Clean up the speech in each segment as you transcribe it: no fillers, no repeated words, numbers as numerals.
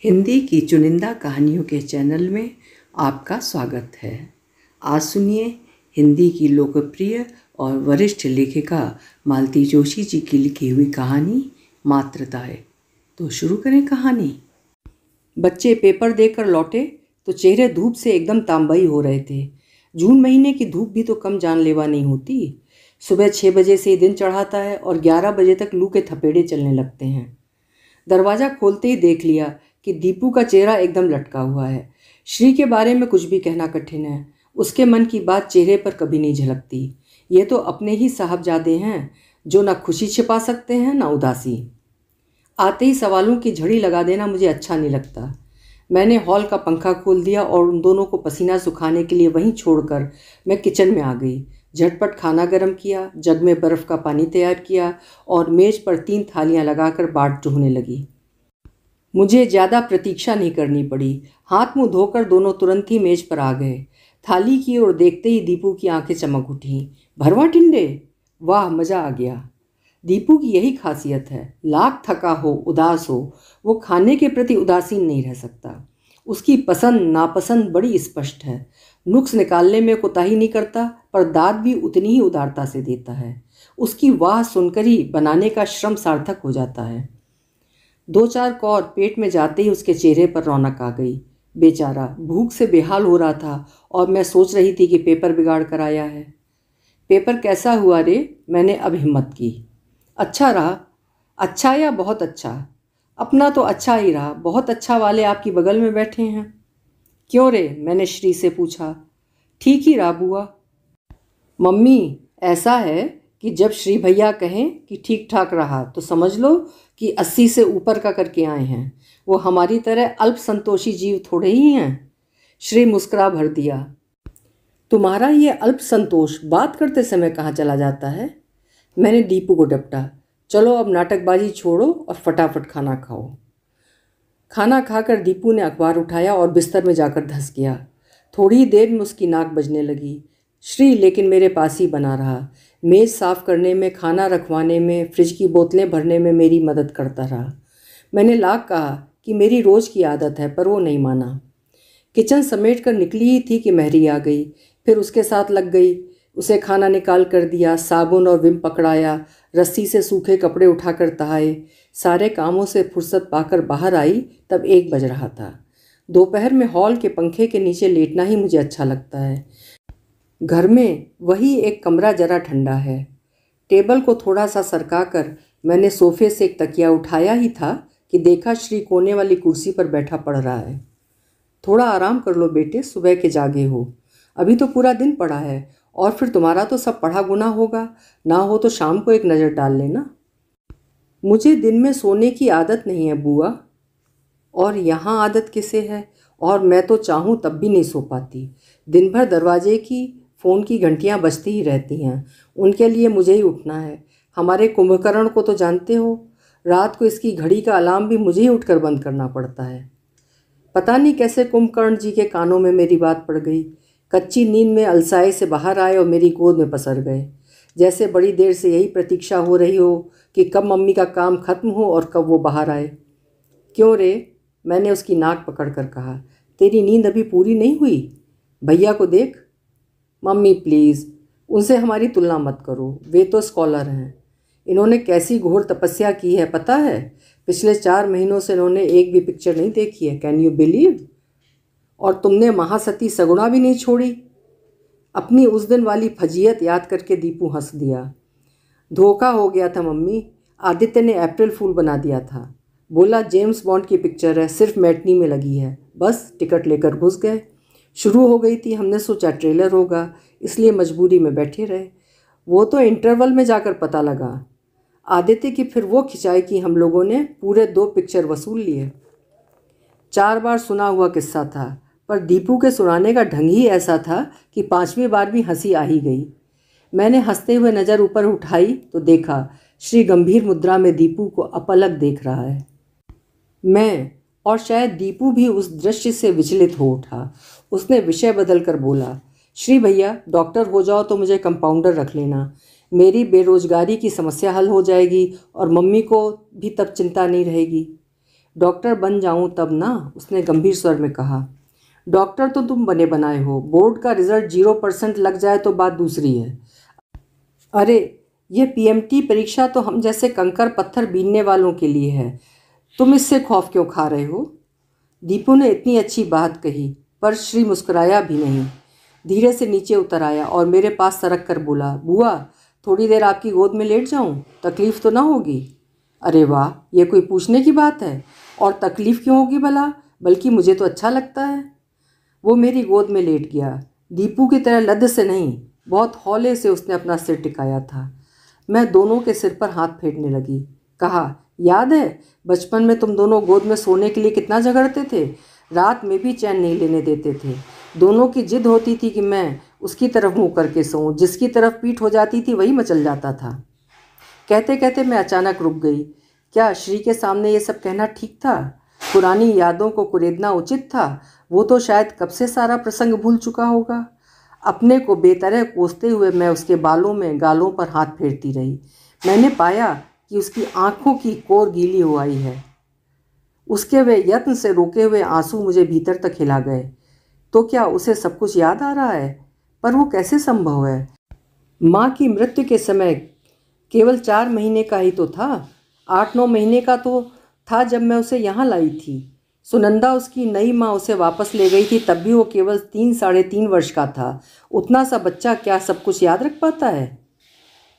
हिंदी की चुनिंदा कहानियों के चैनल में आपका स्वागत है। आज सुनिए हिंदी की लोकप्रिय और वरिष्ठ लेखिका मालती जोशी जी की लिखी हुई कहानी मातृताय। तो शुरू करें कहानी। बच्चे पेपर देकर लौटे तो चेहरे धूप से एकदम तांबई हो रहे थे। जून महीने की धूप भी तो कम जानलेवा नहीं होती। सुबह 6 बजे से ही दिन चढ़ाता है और 11 बजे तक लू के थपेड़े चलने लगते हैं। दरवाज़ा खोलते ही देख लिया कि दीपू का चेहरा एकदम लटका हुआ है। श्री के बारे में कुछ भी कहना कठिन है। उसके मन की बात चेहरे पर कभी नहीं झलकती। ये तो अपने ही साहबजादे हैं जो ना खुशी छिपा सकते हैं ना उदासी। आते ही सवालों की झड़ी लगा देना मुझे अच्छा नहीं लगता। मैंने हॉल का पंखा खोल दिया और उन दोनों को पसीना सुखाने के लिए वहीं छोड़कर मैं किचन में आ गई। झटपट खाना गर्म किया, जग में बर्फ़ का पानी तैयार किया और मेज़ पर 3 थालियां लगाकर बाट चूहने लगी। मुझे ज़्यादा प्रतीक्षा नहीं करनी पड़ी। हाथ मुंह धोकर दोनों तुरंत ही मेज पर आ गए। थाली की ओर देखते ही दीपू की आंखें चमक उठीं। भरवा टिंडे, वाह, मज़ा आ गया। दीपू की यही खासियत है, लाख थका हो उदास हो वो खाने के प्रति उदासीन नहीं रह सकता। उसकी पसंद नापसंद बड़ी स्पष्ट है। नुक्स निकालने में कोताही नहीं करता, पर दाद भी उतनी ही उदारता से देता है। उसकी वाह सुनकर ही बनाने का श्रम सार्थक हो जाता है। 2-4 कौर पेट में जाते ही उसके चेहरे पर रौनक आ गई। बेचारा भूख से बेहाल हो रहा था और मैं सोच रही थी कि पेपर बिगाड़ कर आया है। पेपर कैसा हुआ रे? मैंने अब हिम्मत की। अच्छा रहा। अच्छा या बहुत अच्छा? अपना तो अच्छा ही रहा। बहुत अच्छा वाले आपकी बगल में बैठे हैं। क्यों रे? मैंने श्री से पूछा। ठीक ही रहा बुआ। मम्मी, ऐसा है कि जब श्री भैया कहें कि ठीक ठाक रहा तो समझ लो कि 80 से ऊपर का करके आए हैं। वो हमारी तरह अल्प संतोषी जीव थोड़े ही हैं। श्री मुस्कुरा भर दिया। तुम्हारा ये अल्प संतोष बात करते समय कहाँ चला जाता है? मैंने दीपू को डपटा। चलो अब नाटकबाजी छोड़ो और फटाफट खाना खाओ। खाना खाकर दीपू ने अखबार उठाया और बिस्तर में जाकर धंस गया। थोड़ी ही देर में उसकी नाक बजने लगी। श्री लेकिन मेरे पास ही बना रहा। मेज़ साफ़ करने में, खाना रखवाने में, फ्रिज की बोतलें भरने में मेरी मदद करता रहा। मैंने लाख कहा कि मेरी रोज़ की आदत है, पर वो नहीं माना। किचन समेट कर निकली ही थी कि महरी आ गई। फिर उसके साथ लग गई। उसे खाना निकाल कर दिया, साबुन और विम पकड़ाया, रस्सी से सूखे कपड़े उठाकर तहाए। सारे कामों से फुर्सत पाकर बाहर आई तब 1 बज रहा था। दोपहर में हॉल के पंखे के नीचे लेटना ही मुझे अच्छा लगता है। घर में वही एक कमरा जरा ठंडा है। टेबल को थोड़ा सा सरका कर मैंने सोफे से एक तकिया उठाया ही था कि देखा श्री कोने वाली कुर्सी पर बैठा पढ़ रहा है। थोड़ा आराम कर लो बेटे, सुबह के जागे हो। अभी तो पूरा दिन पड़ा है और फिर तुम्हारा तो सब पढ़ा गुना होगा। ना हो तो शाम को एक नज़र डाल लेना। मुझे दिन में सोने की आदत नहीं है बुआ। और यहाँ आदत किसे है? और मैं तो चाहूँ तब भी नहीं सो पाती। दिन भर दरवाजे की, फ़ोन की घंटियाँ बजती ही रहती हैं। उनके लिए मुझे ही उठना है। हमारे कुंभकर्ण को तो जानते हो। रात को इसकी घड़ी का अलार्म भी मुझे ही उठकर बंद करना पड़ता है। पता नहीं कैसे कुंभकर्ण जी के कानों में मेरी बात पड़ गई। कच्ची नींद में अलसाए से बाहर आए और मेरी गोद में पसर गए। जैसे बड़ी देर से यही प्रतीक्षा हो रही हो कि कब मम्मी का काम खत्म हो और कब वो बाहर आए। क्यों रे? मैंने उसकी नाक पकड़ कर कहा। तेरी नींद अभी पूरी नहीं हुई? भैया को देख। मम्मी प्लीज़, उनसे हमारी तुलना मत करो। वे तो स्कॉलर हैं। इन्होंने कैसी घोर तपस्या की है पता है? पिछले 4 महीनों से इन्होंने एक भी पिक्चर नहीं देखी है। Can you believe? और तुमने महासती सगुणा भी नहीं छोड़ी। अपनी उस दिन वाली फजीयत याद करके दीपू हंस दिया। धोखा हो गया था मम्मी। आदित्य ने अप्रैल फूल बना दिया था। बोला जेम्स बॉन्ड की पिक्चर है, सिर्फ मैटनी में लगी है। बस टिकट लेकर घुस गए। शुरू हो गई थी, हमने सोचा ट्रेलर होगा, इसलिए मजबूरी में बैठे रहे। वो तो इंटरवल में जाकर पता लगा। आदित्य की फिर वो खिंचाई कि हम लोगों ने पूरे 2 पिक्चर वसूल लिए। 4 बार सुना हुआ किस्सा था, पर दीपू के सुनाने का ढंग ही ऐसा था कि 5वीं बार भी हंसी आ ही गई। मैंने हंसते हुए नज़र ऊपर उठाई तो देखा श्री गंभीर मुद्रा में दीपू को अपलक देख रहा है। मैं और शायद दीपू भी उस दृश्य से विचलित हो उठा। उसने विषय बदल कर बोला, श्री भैया डॉक्टर हो जाओ तो मुझे कंपाउंडर रख लेना। मेरी बेरोजगारी की समस्या हल हो जाएगी और मम्मी को भी तब चिंता नहीं रहेगी। डॉक्टर बन जाऊं तब ना, उसने गंभीर स्वर में कहा। डॉक्टर तो तुम बने बनाए हो, बोर्ड का रिजल्ट 0% लग जाए तो बात दूसरी है। अरे ये पीएमटी परीक्षा तो हम जैसे कंकर पत्थर बीनने वालों के लिए है, तुम इससे खौफ क्यों खा रहे हो? दीपू ने इतनी अच्छी बात कही पर श्री मुस्कुराया भी नहीं। धीरे से नीचे उतर आया और मेरे पास सरक कर बोला, बुआ थोड़ी देर आपकी गोद में लेट जाऊं, तकलीफ़ तो ना होगी? अरे वाह, ये कोई पूछने की बात है? और तकलीफ़ क्यों होगी भला? बल्कि मुझे तो अच्छा लगता है। वो मेरी गोद में लेट गया। दीपू की तरह लद से नहीं, बहुत हौले से उसने अपना सिर टिकाया था। मैं दोनों के सिर पर हाथ फेरने लगी। कहा, याद है बचपन में तुम दोनों गोद में सोने के लिए कितना झगड़ते थे? रात में भी चैन नहीं लेने देते थे। दोनों की जिद होती थी कि मैं उसकी तरफ मुँह करके सोऊं, जिसकी तरफ पीठ हो जाती थी वही मचल जाता था। कहते कहते मैं अचानक रुक गई। क्या श्री के सामने ये सब कहना ठीक था? पुरानी यादों को कुरेदना उचित था? वो तो शायद कब से सारा प्रसंग भूल चुका होगा। अपने को बेतरह कोसते हुए मैं उसके बालों में गालों पर हाथ फेरती रही। मैंने पाया कि उसकी आंखों की कोर गीली हो आई है। उसके वे यत्न से रोके हुए आंसू मुझे भीतर तक हिला गए। तो क्या उसे सब कुछ याद आ रहा है? पर वो कैसे संभव है? माँ की मृत्यु के समय केवल 4 महीने का ही तो था। 8-9 महीने का तो था जब मैं उसे यहाँ लाई थी। सुनंदा उसकी नई माँ उसे वापस ले गई थी, तब भी वो केवल 3-3.5 वर्ष का था। उतना सा बच्चा क्या सब कुछ याद रख पाता है?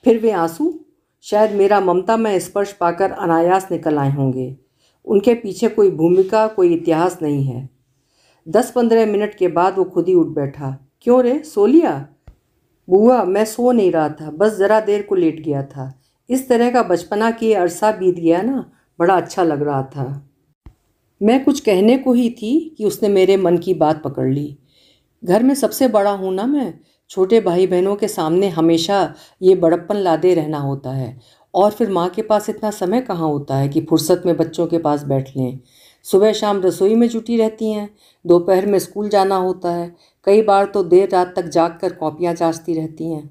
फिर वे आंसू शायद मेरा ममता में स्पर्श पाकर अनायास निकल आए होंगे। उनके पीछे कोई भूमिका, कोई इतिहास नहीं है। 10-15 मिनट के बाद वो खुद ही उठ बैठा। क्यों रे, सो लिया? बुआ मैं सो नहीं रहा था, बस ज़रा देर को लेट गया था। इस तरह का बचपना की अरसा बीत गया ना, बड़ा अच्छा लग रहा था। मैं कुछ कहने को ही थी कि उसने मेरे मन की बात पकड़ ली। घर में सबसे बड़ा हूँ ना मैं, छोटे भाई बहनों के सामने हमेशा ये बड़प्पन लादे रहना होता है। और फिर माँ के पास इतना समय कहाँ होता है कि फुर्सत में बच्चों के पास बैठ लें। सुबह शाम रसोई में जुटी रहती हैं, दोपहर में स्कूल जाना होता है, कई बार तो देर रात तक जाग कर कॉपियाँ जांचती रहती हैं।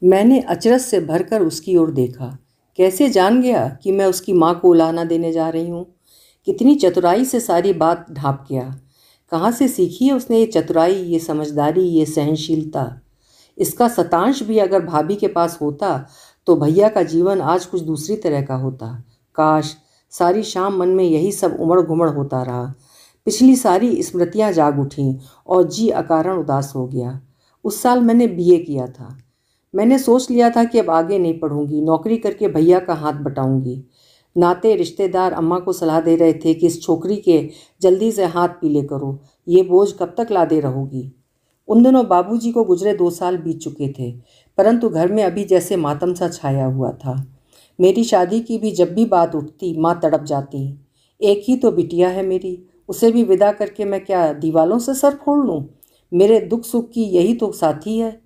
मैंने अचरज से भरकर उसकी ओर देखा। कैसे जान गया कि मैं उसकी माँ को उलाहना देने जा रही हूँ? कितनी चतुराई से सारी बात ढाँप गया। कहाँ से सीखी है उसने ये चतुराई, ये समझदारी, ये सहनशीलता? इसका शतांश भी अगर भाभी के पास होता तो भैया का जीवन आज कुछ दूसरी तरह का होता। काश सारी शाम मन में यही सब उमड़ घुमड़ होता रहा। पिछली सारी स्मृतियाँ जाग उठीं और जी अकारण उदास हो गया। उस साल मैंने बीए किया था। मैंने सोच लिया था कि अब आगे नहीं पढ़ूंगी, नौकरी करके भैया का हाथ बटाऊंगी। नाते रिश्तेदार अम्मा को सलाह दे रहे थे कि इस छोकरी के जल्दी से हाथ पीले करो, ये बोझ कब तक लादे रहोगी। उन दिनों बाबूजी को गुजरे 2 साल बीत चुके थे, परंतु घर में अभी जैसे मातम सा छाया हुआ था। मेरी शादी की भी जब भी बात उठती माँ तड़प जाती। एक ही तो बिटिया है मेरी, उसे भी विदा करके मैं क्या दीवालों से सर फोड़ लूँ? मेरे दुख सुख की यही तो साथी है।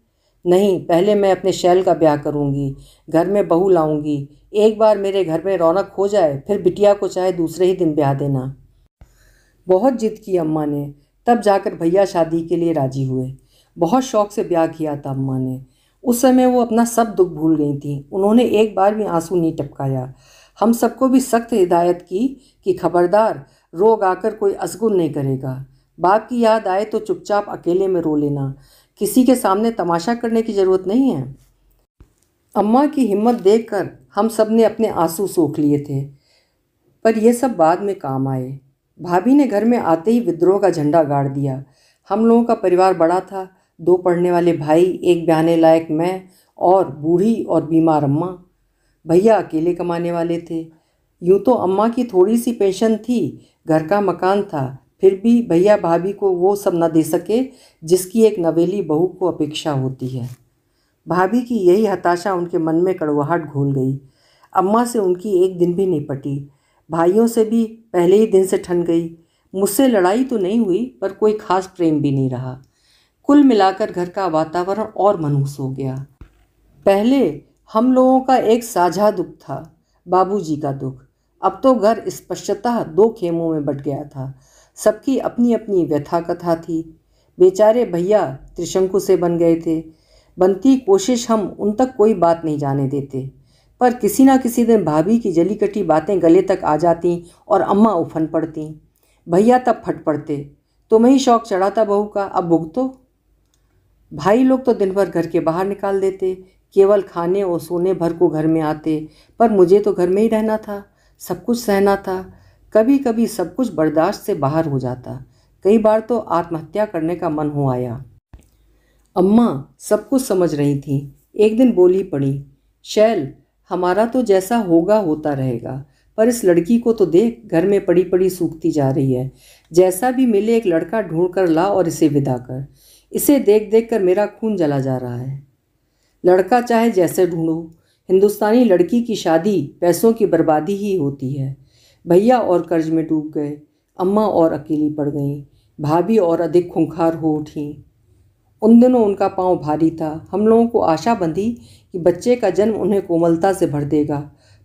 नहीं, पहले मैं अपने शैल का ब्याह करूँगी, घर में बहू लाऊंगी। एक बार मेरे घर में रौनक हो जाए फिर बिटिया को चाहे दूसरे ही दिन ब्याह देना। बहुत जिद की अम्मा ने, तब जाकर भैया शादी के लिए राजी हुए। बहुत शौक से ब्याह किया था अम्मा ने। उस समय वो अपना सब दुख भूल गई थी। उन्होंने एक बार भी आंसू नहीं टपकाया। हम सबको भी सख्त हिदायत की कि खबरदार, रोग आकर कोई असगुन नहीं करेगा। बाप की याद आए तो चुपचाप अकेले में रो लेना, किसी के सामने तमाशा करने की ज़रूरत नहीं है। अम्मा की हिम्मत देखकर हम सब ने अपने आंसू सोख लिए थे, पर यह सब बाद में काम आए। भाभी ने घर में आते ही विद्रोह का झंडा गाड़ दिया। हम लोगों का परिवार बड़ा था, 2 पढ़ने वाले भाई, एक ब्याहने लायक मैं और बूढ़ी और बीमार अम्मा। भैया अकेले कमाने वाले थे। यूँ तो अम्मा की थोड़ी सी पेंशन थी, घर का मकान था, फिर भी भैया भाभी को वो सब न दे सके जिसकी एक नवेली बहू को अपेक्षा होती है। भाभी की यही हताशा उनके मन में कड़वाहट घोल गई। अम्मा से उनकी एक दिन भी नहीं पटी, भाइयों से भी पहले ही दिन से ठन गई। मुझसे लड़ाई तो नहीं हुई, पर कोई खास प्रेम भी नहीं रहा। कुल मिलाकर घर का वातावरण और मनहूस हो गया। पहले हम लोगों का एक साझा दुख था, बाबूजी का दुख। अब तो घर स्पष्टतः 2 खेमों में बंट गया था। सबकी अपनी अपनी व्यथा कथा थी। बेचारे भैया त्रिशंकु से बन गए थे। बनती कोशिश हम उन तक कोई बात नहीं जाने देते। पर किसी ना किसी दिन भाभी की जली कटी बातें गले तक आ जाती और अम्मा उफन पड़ती। भैया तब फट पड़ते, तुम्हें शौक चढ़ा था बहू का, अब भुगतो। भाई लोग तो दिन भर घर के बाहर निकाल देते, केवल खाने और सोने भर को घर में आते, पर मुझे तो घर में ही रहना था, सब कुछ सहना था। कभी कभी सब कुछ बर्दाश्त से बाहर हो जाता, कई बार तो आत्महत्या करने का मन हो आया। अम्मा सब कुछ समझ रही थी। एक दिन बोली पड़ी, शैल, हमारा तो जैसा होगा होता रहेगा, पर इस लड़की को तो देख, घर में पड़ी पड़ी सूखती जा रही है। जैसा भी मिले एक लड़का ढूंढ कर ला और इसे विदा कर। इसे देख देख कर मेरा खून जला जा रहा है। लड़का चाहे जैसे ढूंढो, हिंदुस्तानी लड़की की शादी पैसों की बर्बादी ही होती है। भैया और कर्ज में डूब गए, अम्मा और अकेली पड़ गईं, भाभी और अधिक खूंखार हो उठी। उन दिनों उनका पांव भारी था। हम लोगों को आशा बंधी कि बच्चे का जन्म उन्हें कोमलता से भर देगा,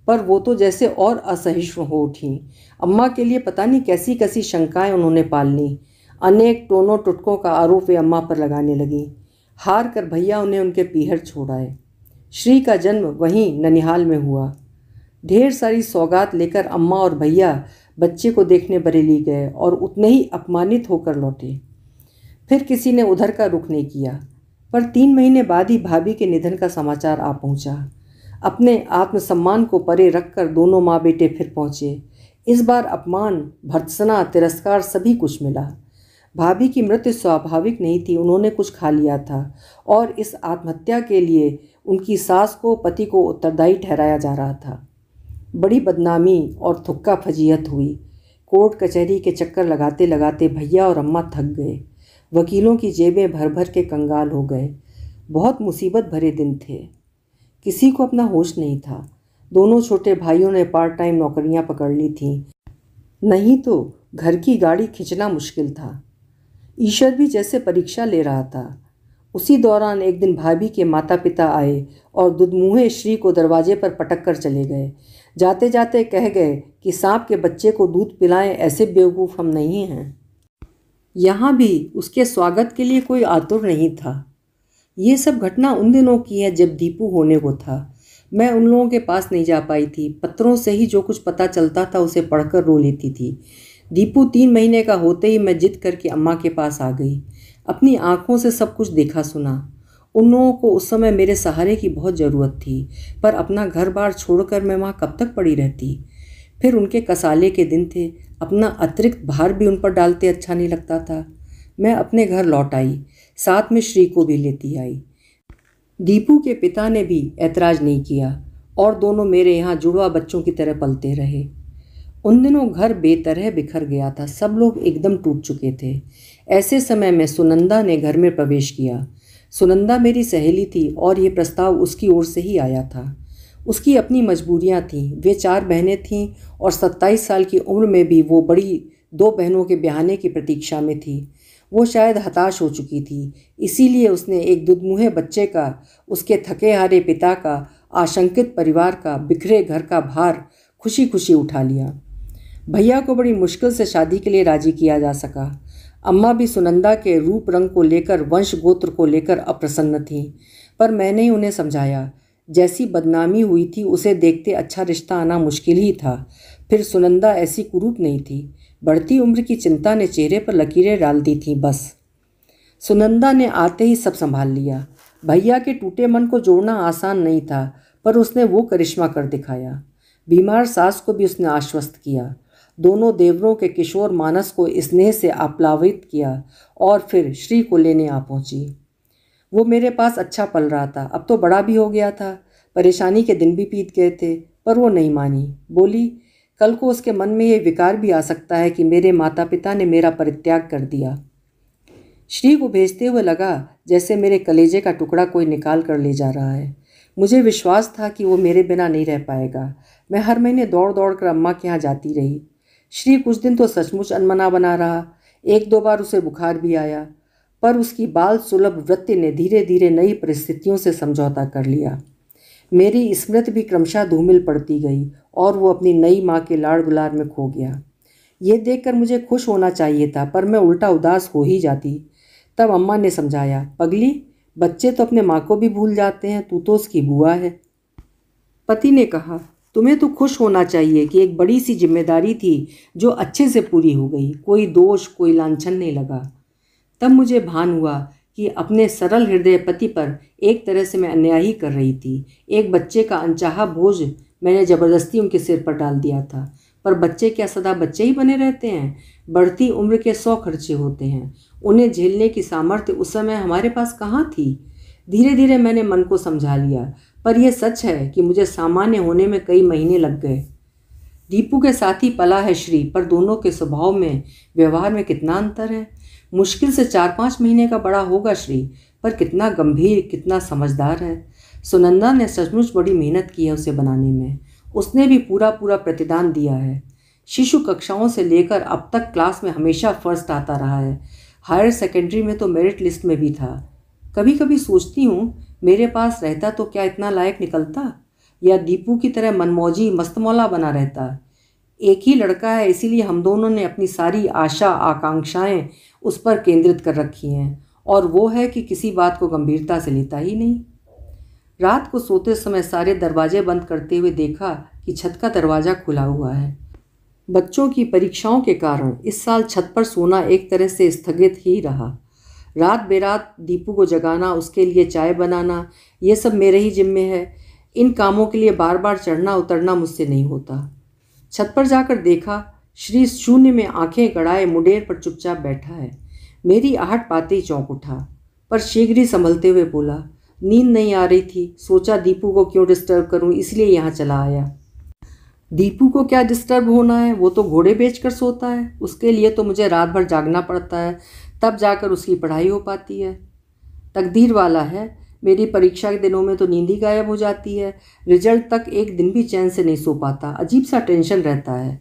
पर वो तो जैसे और असहिष्णु हो उठी। अम्मा के लिए पता नहीं कैसी कैसी शंकाएं उन्होंने पाल लीं। अनेक टोनों टुटकों का आरोप वे अम्मा पर लगाने लगी। हार कर भैया उन्हें उनके पीहर छोड़ाए। श्री का जन्म वहीं ननिहाल में हुआ। ढेर सारी सौगात लेकर अम्मा और भैया बच्चे को देखने बरेली गए और उतने ही अपमानित होकर लौटे। फिर किसी ने उधर का रुख नहीं किया, पर 3 महीने बाद ही भाभी के निधन का समाचार आ पहुंचा। अपने आत्मसम्मान को परे रखकर दोनों माँ बेटे फिर पहुंचे। इस बार अपमान, भर्त्सना, तिरस्कार सभी कुछ मिला। भाभी की मृत्यु स्वाभाविक नहीं थी, उन्होंने कुछ खा लिया था और इस आत्महत्या के लिए उनकी सास को, पति को उत्तरदायी ठहराया जा रहा था। बड़ी बदनामी और थुक्का फजीहत हुई। कोर्ट कचहरी के चक्कर लगाते लगाते भैया और अम्मा थक गए। वकीलों की जेबें भर भर के कंगाल हो गए। बहुत मुसीबत भरे दिन थे। किसी को अपना होश नहीं था। दोनों छोटे भाइयों ने पार्ट टाइम नौकरियां पकड़ ली थीं, नहीं तो घर की गाड़ी खींचना मुश्किल था। ईश्वर भी जैसे परीक्षा ले रहा था। उसी दौरान एक दिन भाभी के माता पिता आए और दुधमुहे श्री को दरवाजे पर पटक कर चले गए। जाते जाते कह गए कि सांप के बच्चे को दूध पिलाएं, ऐसे बेवकूफ़ हम नहीं हैं। यहाँ भी उसके स्वागत के लिए कोई आतुर नहीं था। ये सब घटना उन दिनों की है जब दीपू होने को था। मैं उन लोगों के पास नहीं जा पाई थी। पत्रों से ही जो कुछ पता चलता था उसे पढ़कर रो लेती थी। दीपू 3 महीने का होते ही मैं जिद करके अम्मा के पास आ गई। अपनी आंखों से सब कुछ देखा सुना। उन लोगों को उस समय मेरे सहारे की बहुत ज़रूरत थी, पर अपना घर बार छोड़कर मैं वहाँ कब तक पड़ी रहती। फिर उनके कसाले के दिन थे, अपना अतिरिक्त भार भी उन पर डालते अच्छा नहीं लगता था। मैं अपने घर लौट आई, साथ में श्री को भी लेती आई। दीपू के पिता ने भी ऐतराज़ नहीं किया और दोनों मेरे यहाँ जुड़वा बच्चों की तरह पलते रहे। उन दिनों घर बेतरह बिखर गया था, सब लोग एकदम टूट चुके थे। ऐसे समय में सुनंदा ने घर में प्रवेश किया। सुनंदा मेरी सहेली थी और ये प्रस्ताव उसकी ओर से ही आया था। उसकी अपनी मजबूरियां थीं। वे 4 बहनें थीं और 27 साल की उम्र में भी वो बड़ी 2 बहनों के ब्याहने की प्रतीक्षा में थी। वो शायद हताश हो चुकी थी, इसीलिए उसने एक दुधमुहे बच्चे का, उसके थके हारे पिता का, आशंकित परिवार का, बिखरे घर का भार खुशी खुशी उठा लिया। भैया को बड़ी मुश्किल से शादी के लिए राजी किया जा सका। अम्मा भी सुनंदा के रूप रंग को लेकर, वंश गोत्र को लेकर अप्रसन्न थीं, पर मैंने ही उन्हें समझाया। जैसी बदनामी हुई थी उसे देखते अच्छा रिश्ता आना मुश्किल ही था। फिर सुनंदा ऐसी कुरूप नहीं थी। बढ़ती उम्र की चिंता ने चेहरे पर लकीरें डाल दी थी बस। सुनंदा ने आते ही सब संभाल लिया। भैया के टूटे मन को जोड़ना आसान नहीं था, पर उसने वो करिश्मा कर दिखाया। बीमार सास को भी उसने आश्वस्त किया। दोनों देवरों के किशोर मानस को स्नेह से आप्लावित किया और फिर श्री को लेने आ पहुंची। वो मेरे पास अच्छा पल रहा था, अब तो बड़ा भी हो गया था। परेशानी के दिन भी बीत गए थे, पर वो नहीं मानी। बोली, कल को उसके मन में ये विकार भी आ सकता है कि मेरे माता पिता ने मेरा परित्याग कर दिया। श्री को भेजते हुए लगा जैसे मेरे कलेजे का टुकड़ा कोई निकाल कर ले जा रहा है। मुझे विश्वास था कि वो मेरे बिना नहीं रह पाएगा। मैं हर महीने दौड़ दौड़ कर अम्मा के यहाँ जाती रही। श्री कुछ दिन तो सचमुच अनमना बना रहा। 1-2 बार उसे बुखार भी आया, पर उसकी बाल सुलभ वृत्ति ने धीरे धीरे नई परिस्थितियों से समझौता कर लिया। मेरी स्मृति भी क्रमशः धूमिल पड़ती गई और वो अपनी नई माँ के लाड़ दुलार में खो गया। ये देखकर मुझे खुश होना चाहिए था, पर मैं उल्टा उदास हो ही जाती। तब अम्मा ने समझाया, पगली, बच्चे तो अपने माँ को भी भूल जाते हैं, तू तो उसकी बुआ है। पति ने कहा, तुम्हें तो खुश होना चाहिए कि एक बड़ी सी जिम्मेदारी थी जो अच्छे से पूरी हो गई, कोई दोष कोई लांछन नहीं लगा। तब मुझे भान हुआ कि अपने सरल हृदय पति पर एक तरह से मैं अन्याय ही कर रही थी। एक बच्चे का अनचाहा बोझ मैंने जबरदस्ती उनके सिर पर डाल दिया था। पर बच्चे क्या सदा बच्चे ही बने रहते हैं? बढ़ती उम्र के 100 खर्चे होते हैं। उन्हें झेलने की सामर्थ्य उस समय हमारे पास कहाँ थी? धीरे धीरे मैंने मन को समझा लिया, पर यह सच है कि मुझे सामान्य होने में कई महीने लग गए। दीपू के साथ ही पला है श्री, पर दोनों के स्वभाव में व्यवहार में कितना अंतर है। मुश्किल से 4-5 महीने का बड़ा होगा श्री, पर कितना गंभीर, कितना समझदार है। सुनंदा ने सचमुच बड़ी मेहनत की है उसे बनाने में। उसने भी पूरा प्रतिदान दिया है। शिशु कक्षाओं से लेकर अब तक क्लास में हमेशा फर्स्ट आता रहा है। हायर सेकेंडरी में तो मेरिट लिस्ट में भी था। कभी कभी सोचती हूँ मेरे पास रहता तो क्या इतना लायक निकलता, या दीपू की तरह मनमौजी मस्तमौला बना रहता। एक ही लड़का है, इसीलिए हम दोनों ने अपनी सारी आशा आकांक्षाएं उस पर केंद्रित कर रखी हैं, और वो है कि किसी बात को गंभीरता से लेता ही नहीं। रात को सोते समय सारे दरवाजे बंद करते हुए देखा कि छत का दरवाज़ा खुला हुआ है। बच्चों की परीक्षाओं के कारण इस साल छत पर सोना एक तरह से स्थगित ही रहा। रात बेरात दीपू को जगाना, उसके लिए चाय बनाना, ये सब मेरे ही जिम्मे है। इन कामों के लिए बार बार चढ़ना उतरना मुझसे नहीं होता। छत पर जाकर देखा, श्री शून्य में आंखें गड़ाए मुडेर पर चुपचाप बैठा है। मेरी आहट पाते ही चौंक उठा, पर शीघ्र ही संभलते हुए बोला, नींद नहीं आ रही थी, सोचा दीपू को क्यों डिस्टर्ब करूं, इसलिए यहाँ चला आया। दीपू को क्या डिस्टर्ब होना है, वो तो घोड़े बेचकर सोता है। उसके लिए तो मुझे रात भर जागना पड़ता है, तब जाकर उसकी पढ़ाई हो पाती है। तकदीर वाला है, मेरी परीक्षा के दिनों में तो नींद ही गायब हो जाती है। रिजल्ट तक एक दिन भी चैन से नहीं सो पाता, अजीब सा टेंशन रहता है।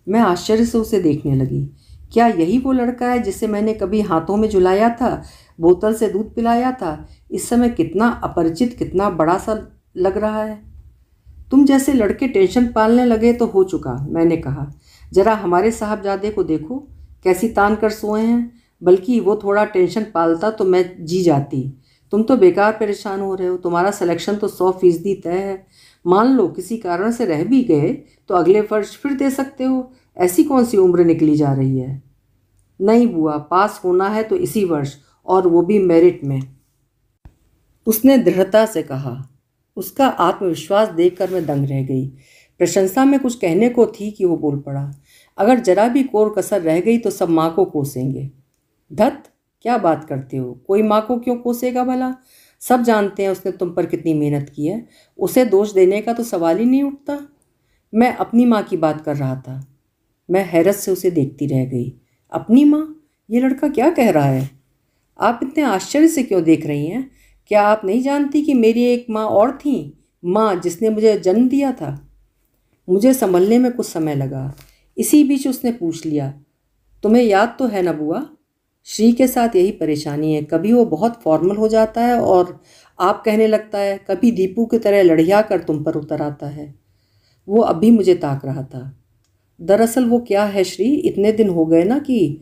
मैं आश्चर्य से उसे देखने लगी। क्या यही वो लड़का है जिसे मैंने कभी हाथों में झुलाया था, बोतल से दूध पिलाया था? इस समय कितना अपरिचित, कितना बड़ा सा लग रहा है। तुम जैसे लड़के टेंशन पालने लगे तो हो चुका, मैंने कहा। जरा हमारे साहबजादे को देखो, कैसी तान कर सोए हैं। बल्कि वो थोड़ा टेंशन पालता तो मैं जी जाती। तुम तो बेकार परेशान हो रहे हो। तुम्हारा सिलेक्शन तो 100% तय है। मान लो किसी कारण से रह भी गए तो अगले वर्ष फिर दे सकते हो। ऐसी कौन सी उम्र निकली जा रही है? नहीं बुआ, पास होना है तो इसी वर्ष, और वो भी मेरिट में, उसने दृढ़ता से कहा। उसका आत्मविश्वास देखकर मैं दंग रह गई। प्रशंसा में कुछ कहने को थी कि वो बोल पड़ा, अगर जरा भी कोर कसर रह गई तो सब माँ को कोसेंगे। धत, क्या बात करते हो? कोई माँ को क्यों कोसेगा भला? सब जानते हैं उसने तुम पर कितनी मेहनत की है। उसे दोष देने का तो सवाल ही नहीं उठता। मैं अपनी माँ की बात कर रहा था। मैं हैरत से उसे देखती रह गई। अपनी माँ? ये लड़का क्या कह रहा है? आप इतने आश्चर्य से क्यों देख रही हैं? क्या आप नहीं जानती कि मेरी एक माँ और थी, माँ जिसने मुझे जन्म दिया था? मुझे संभलने में कुछ समय लगा। इसी बीच उसने पूछ लिया, तुम्हें याद तो है ना बुआ, श्री के साथ यही परेशानी है। कभी वो बहुत फॉर्मल हो जाता है और आप कहने लगता है, कभी दीपू की तरह लड़िया कर तुम पर उतर आता है। वो अभी मुझे ताक रहा था। दरअसल वो क्या है श्री, इतने दिन हो गए ना कि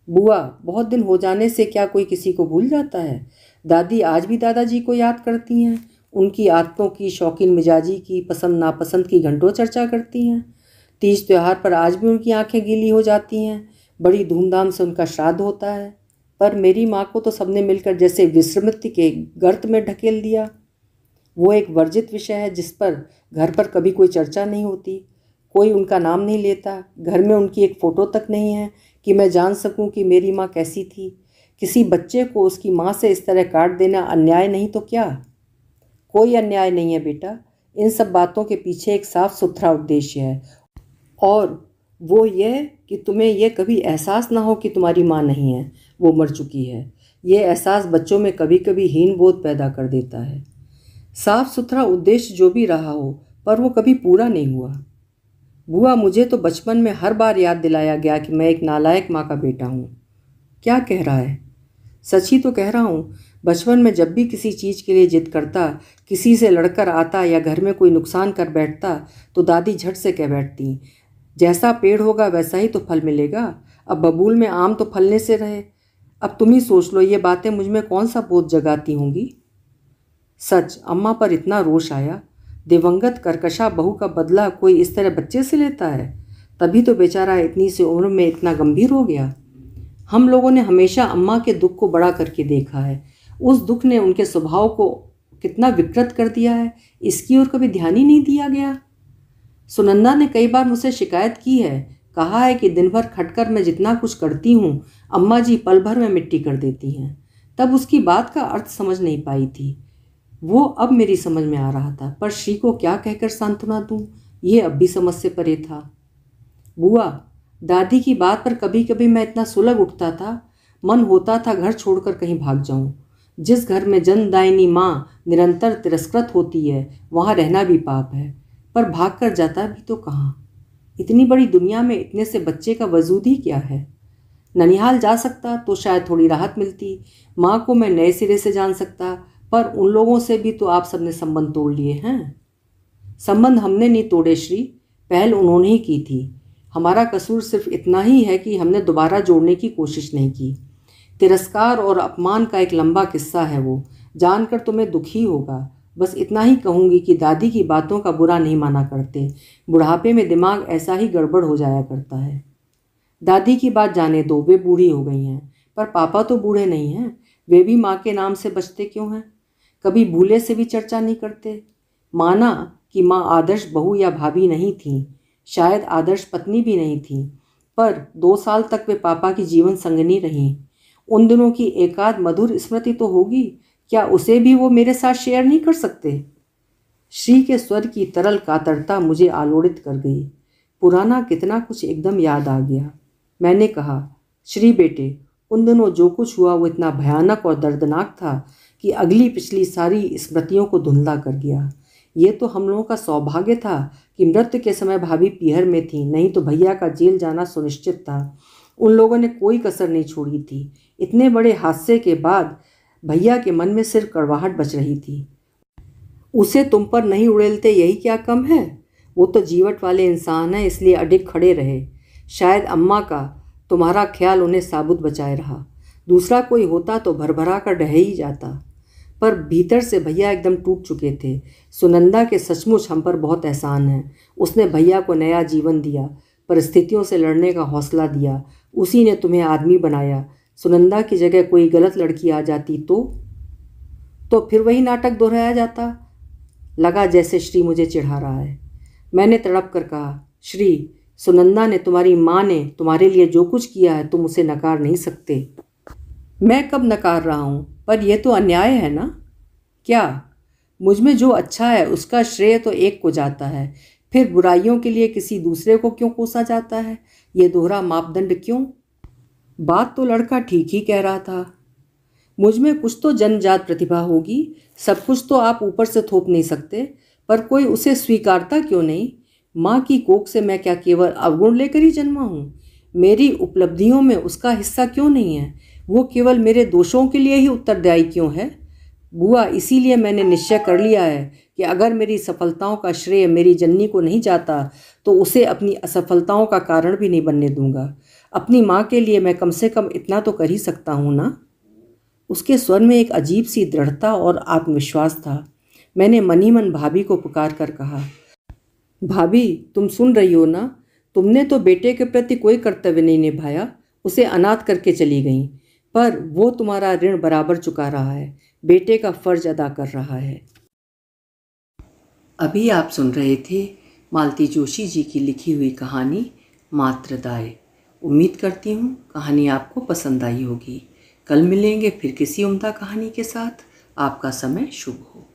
बुआ, बहुत दिन हो जाने से क्या कोई किसी को भूल जाता है? दादी आज भी दादाजी को याद करती हैं। उनकी आदतों की, शौकीन मिजाजी की, पसंद नापसंद की घंटों चर्चा करती हैं। तीज त्यौहार पर आज भी उनकी आंखें गीली हो जाती हैं। बड़ी धूमधाम से उनका श्राद्ध होता है। पर मेरी माँ को तो सबने मिलकर जैसे विस्मृति के गर्त में ढकेल दिया। वो एक वर्जित विषय है जिस पर घर पर कभी कोई चर्चा नहीं होती। कोई उनका नाम नहीं लेता। घर में उनकी एक फ़ोटो तक नहीं है कि मैं जान सकूं कि मेरी माँ कैसी थी। किसी बच्चे को उसकी माँ से इस तरह काट देना अन्याय नहीं तो क्या? कोई अन्याय नहीं है बेटा। इन सब बातों के पीछे एक साफ सुथरा उद्देश्य है, और वो यह कि तुम्हें यह कभी एहसास ना हो कि तुम्हारी माँ नहीं है, वो मर चुकी है। ये एहसास बच्चों में कभी कभी हीन बोध पैदा कर देता है। साफ सुथरा उद्देश्य जो भी रहा हो, पर वो कभी पूरा नहीं हुआ। बुआ, मुझे तो बचपन में हर बार याद दिलाया गया कि मैं एक नालायक माँ का बेटा हूँ। क्या कह रहा है? सच ही तो कह रहा हूँ। बचपन में जब भी किसी चीज़ के लिए जिद करता, किसी से लड़कर आता या घर में कोई नुकसान कर बैठता तो दादी झट से कह बैठती, जैसा पेड़ होगा वैसा ही तो फल मिलेगा। अब बबूल में आम तो फलने से रहे। अब तुम ही सोच लो, ये बातें मुझ में कौन सा बोझ जगाती होंगी। सच, अम्मा पर इतना रोष आया। दिवंगत कर्कशा बहू का बदला कोई इस तरह बच्चे से लेता है? तभी तो बेचारा इतनी सी उम्र में इतना गंभीर हो गया। हम लोगों ने हमेशा अम्मा के दुख को बड़ा करके देखा है। उस दुख ने उनके स्वभाव को कितना विकृत कर दिया है, इसकी ओर कभी ध्यान ही नहीं दिया गया। सुनंदा ने कई बार मुझसे शिकायत की है, कहा है कि दिन भर खटकर मैं जितना कुछ करती हूँ अम्मा जी पल भर में मिट्टी कर देती हैं। तब उसकी बात का अर्थ समझ नहीं पाई थी। वो अब मेरी समझ में आ रहा था, पर श्री को क्या कहकर सांत्वना दूँ, ये अब भी समझ से परे था। बुआ, दादी की बात पर कभी कभी मैं इतना सुलग उठता था, मन होता था घर छोड़कर कहीं भाग जाऊं। जिस घर में जन्मदायिनी माँ निरंतर तिरस्कृत होती है वहाँ रहना भी पाप है, पर भाग कर जाता भी तो कहाँ। इतनी बड़ी दुनिया में इतने से बच्चे का वजूद ही क्या है। ननिहाल जा सकता तो शायद थोड़ी राहत मिलती, माँ को मैं नए सिरे से जान सकता, पर उन लोगों से भी तो आप सबने संबंध तोड़ लिए हैं। संबंध हमने नहीं तोड़े श्री, पहल उन्होंने ही की थी। हमारा कसूर सिर्फ इतना ही है कि हमने दोबारा जोड़ने की कोशिश नहीं की। तिरस्कार और अपमान का एक लंबा किस्सा है वो, जानकर तुम्हें दुखी होगा। बस इतना ही कहूँगी कि दादी की बातों का बुरा नहीं माना करते। बुढ़ापे में दिमाग ऐसा ही गड़बड़ हो जाया करता है। दादी की बात जाने दो, वे बूढ़ी हो गई हैं, पर पापा तो बूढ़े नहीं हैं। वे भी माँ के नाम से बचते क्यों हैं? कभी भूले से भी चर्चा नहीं करते। माना कि माँ आदर्श बहू या भाभी नहीं थी, शायद आदर्श पत्नी भी नहीं थी, पर 2 साल तक वे पापा की जीवन संगनी रहीं। उन दिनों की एकाध मधुर स्मृति तो होगी, क्या उसे भी वो मेरे साथ शेयर नहीं कर सकते? श्री के स्वर की तरल कातरता मुझे आलोड़ित कर गई। पुराना कितना कुछ एकदम याद आ गया। मैंने कहा, श्री बेटे, उन दिनों जो कुछ हुआ वो इतना भयानक और दर्दनाक था कि अगली पिछली सारी स्मृतियों को धुंधला कर गया। ये तो हम लोगों का सौभाग्य था कि मृत्यु के समय भाभी पीहर में थी, नहीं तो भैया का जेल जाना सुनिश्चित था। उन लोगों ने कोई कसर नहीं छोड़ी थी। इतने बड़े हादसे के बाद भैया के मन में सिर्फ कड़वाहट बच रही थी। उसे तुम पर नहीं उड़ेलते यही क्या कम है? वो तो जीवट वाले इंसान हैं, इसलिए अडिग खड़े रहे। शायद अम्मा का तुम्हारा ख्याल उन्हें साबुत बचाए रहा। दूसरा कोई होता तो भरभरा कर ढह ही जाता। पर भीतर से भैया एकदम टूट चुके थे। सुनंदा के सचमुच हम पर बहुत एहसान है। उसने भैया को नया जीवन दिया, परिस्थितियों से लड़ने का हौसला दिया। उसी ने तुम्हें आदमी बनाया। सुनंदा की जगह कोई गलत लड़की आ जाती तो फिर वही नाटक दोहराया जाता। लगा जैसे श्री मुझे चिढ़ा रहा है। मैंने तड़प कर कहा, श्री, सुनंदा ने, तुम्हारी माँ ने तुम्हारे लिए जो कुछ किया है तुम उसे नकार नहीं सकते। मैं कब नकार रहा हूँ, पर यह तो अन्याय है ना? क्या? मुझ में जो अच्छा है उसका श्रेय तो एक को जाता है, फिर बुराइयों के लिए किसी दूसरे को क्यों कोसा जाता है? ये दोहरा मापदंड क्यों? बात तो लड़का ठीक ही कह रहा था। मुझ में कुछ तो जन्मजात प्रतिभा होगी। सब कुछ तो आप ऊपर से थोप नहीं सकते, पर कोई उसे स्वीकारता क्यों नहीं? माँ की कोख से मैं क्या केवल अवगुण लेकर ही जन्मा हूँ? मेरी उपलब्धियों में उसका हिस्सा क्यों नहीं है? वो केवल मेरे दोषों के लिए ही उत्तरदायी क्यों है? बुआ, इसीलिए मैंने निश्चय कर लिया है कि अगर मेरी सफलताओं का श्रेय मेरी जननी को नहीं जाता तो उसे अपनी असफलताओं का कारण भी नहीं बनने दूंगा। अपनी माँ के लिए मैं कम से कम इतना तो कर ही सकता हूँ ना? उसके स्वर में एक अजीब सी दृढ़ता और आत्मविश्वास था। मैंने मन ही मन भाभी को पुकार कर कहा, भाभी, तुम सुन रही हो ना? तुमने तो बेटे के प्रति कोई कर्तव्य नहीं निभाया, उसे अनाथ करके चली गई, पर वो तुम्हारा ऋण बराबर चुका रहा है, बेटे का फर्ज अदा कर रहा है। अभी आप सुन रहे थे मालती जोशी जी की लिखी हुई कहानी मातृदाय। उम्मीद करती हूँ कहानी आपको पसंद आई होगी। कल मिलेंगे फिर किसी उम्दा कहानी के साथ। आपका समय शुभ हो।